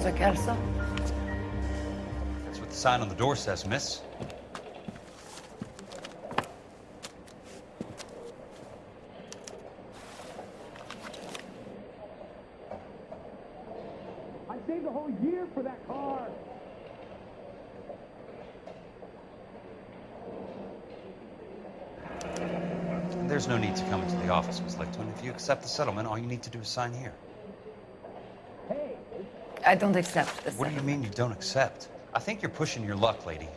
Mr. Kelso? That's what the sign on the door says, miss. I saved a whole year for that car. And there's no need to come into the office, Miss Lichtman. If you accept the settlement, all you need to do is sign here. Hey, I don't accept this. What do you mean you don't accept? I think you're pushing your luck, lady.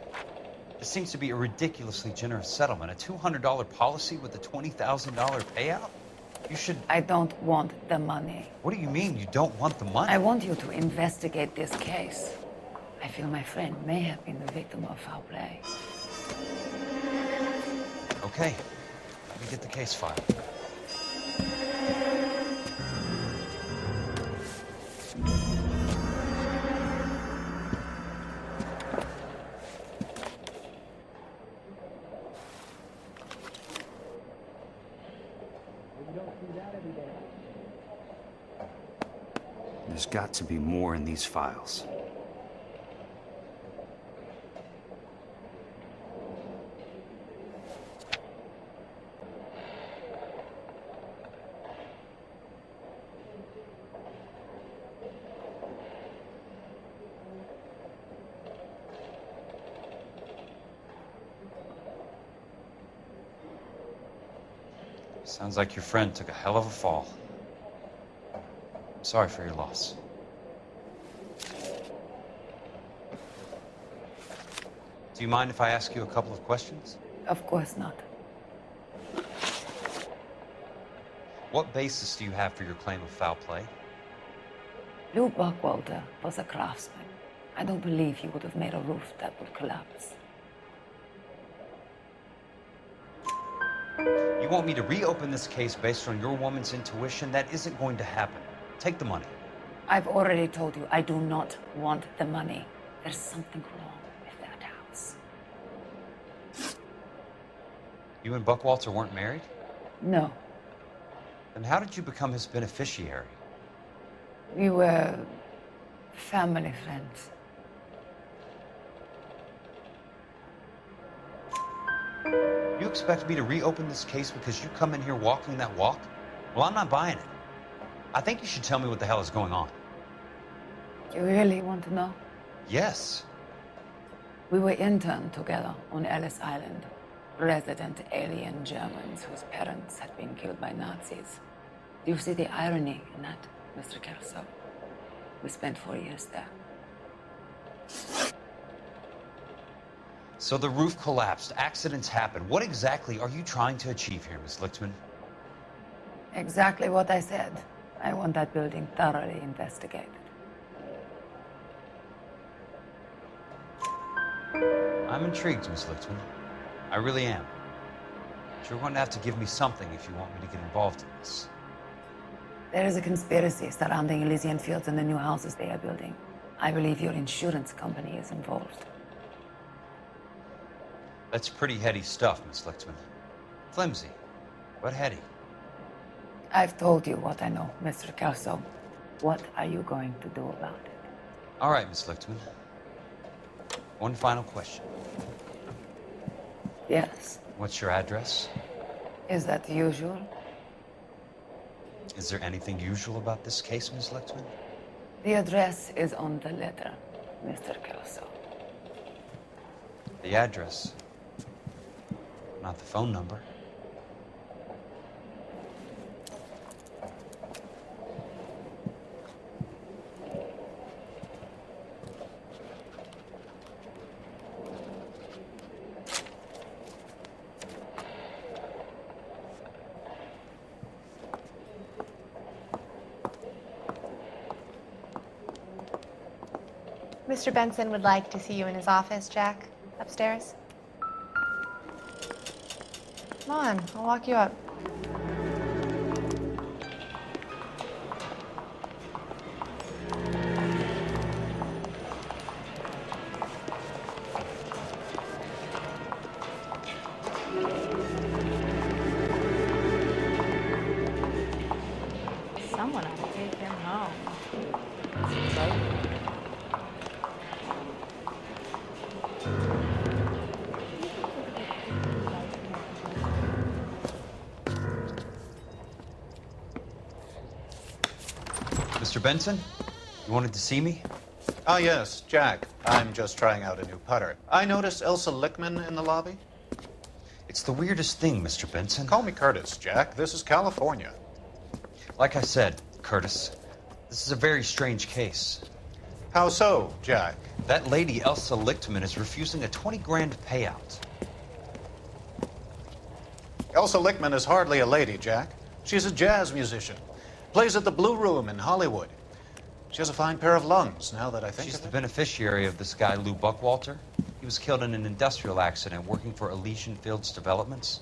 This seems to be a ridiculously generous settlement. A $200 policy with a $20,000 payout? You should... I don't want the money. What do you mean you don't want the money? I want you to investigate this case. I feel my friend may have been the victim of foul play. Okay. Let me get the case filed. you don't see that every day. There's got to be more in these files. Sounds like your friend took a hell of a fall. I'm sorry for your loss. Do you mind if I ask you a couple of questions? Of course not. What basis do you have for your claim of foul play? Lou Buckwalter was a craftsman. I don't believe he would have made a roof that would collapse. You want me to reopen this case based on your woman's intuition? That isn't going to happen. Take the money. I've already told you I do not want the money. There's something wrong with that house. You and Buckwalter weren't married? No. Then how did you become his beneficiary? We were family friends. You expect me to reopen this case because you come in here walking that walk? Well, I'm not buying it. I think you should tell me what the hell is going on. You really want to know? Yes. We were interned together on Ellis Island. Resident alien Germans whose parents had been killed by Nazis. Do you see the irony in that, Mr. Kelso? We spent 4 years there. So the roof collapsed, accidents happen. What exactly are you trying to achieve here, Miss Lichtman? Exactly what I said. I want that building thoroughly investigated. I'm intrigued, Miss Lichtman. I really am. But you're going to have to give me something if you want me to get involved in this. There is a conspiracy surrounding Elysian Fields and the new houses they are building. I believe your insurance company is involved. That's pretty heady stuff, Miss Lichtman. Flimsy, but heady. I've told you what I know, Mr. Kelso. What are you going to do about it? All right, Miss Lichtman. One final question. Yes. What's your address? Is that usual? Is there anything usual about this case, Miss Lichtman? The address is on the letter, Mr. Kelso. The address, not the phone number. Mr. Benson would like to see you in his office, Jack. Upstairs. Come on, I'll walk you up. Someone ought to take him home. Mr. Benson? You wanted to see me? Ah, yes, Jack. I'm just trying out a new putter. I noticed Elsa Lickman in the lobby. It's the weirdest thing, Mr. Benson. Call me Curtis, Jack. This is California. Like I said, Curtis, this is a very strange case. How so, Jack? That lady, Elsa Lichtman, is refusing a 20 grand payout. Elsa Lickman is hardly a lady, Jack. She's a jazz musician. Plays at the Blue Room in Hollywood. She has a fine pair of lungs, now that I think She's of the it. beneficiary of this guy, Lou Buckwalter. He was killed in an industrial accident working for Elysian Fields Developments.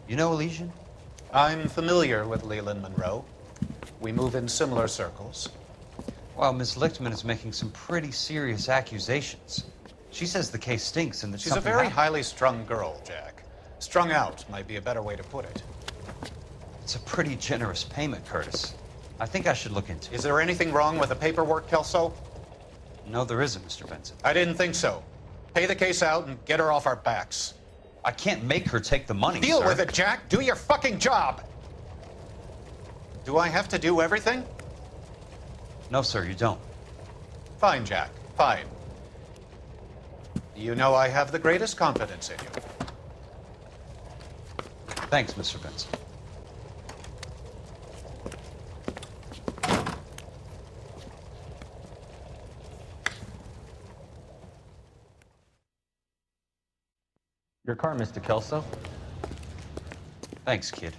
You know Elysian? I'm familiar with Leland Monroe. We move in similar circles. Well, Ms. Lichtman is making some pretty serious accusations. She says the case stinks and that She's a something very happened. highly strung girl, Jack. Strung out might be a better way to put it. It's a pretty generous payment, Curtis. I think I should look into it. Is there anything wrong with the paperwork, Kelso? No, there isn't, Mr. Benson. I didn't think so. Pay the case out and get her off our backs. I can't make her take the money, Deal sir. with it, Jack. Do your fucking job. Do I have to do everything? No, sir, you don't. Fine, Jack. Fine. You know I have the greatest confidence in you. Thanks, Mr. Benson. Your car, Mr. Kelso. Thanks, kid.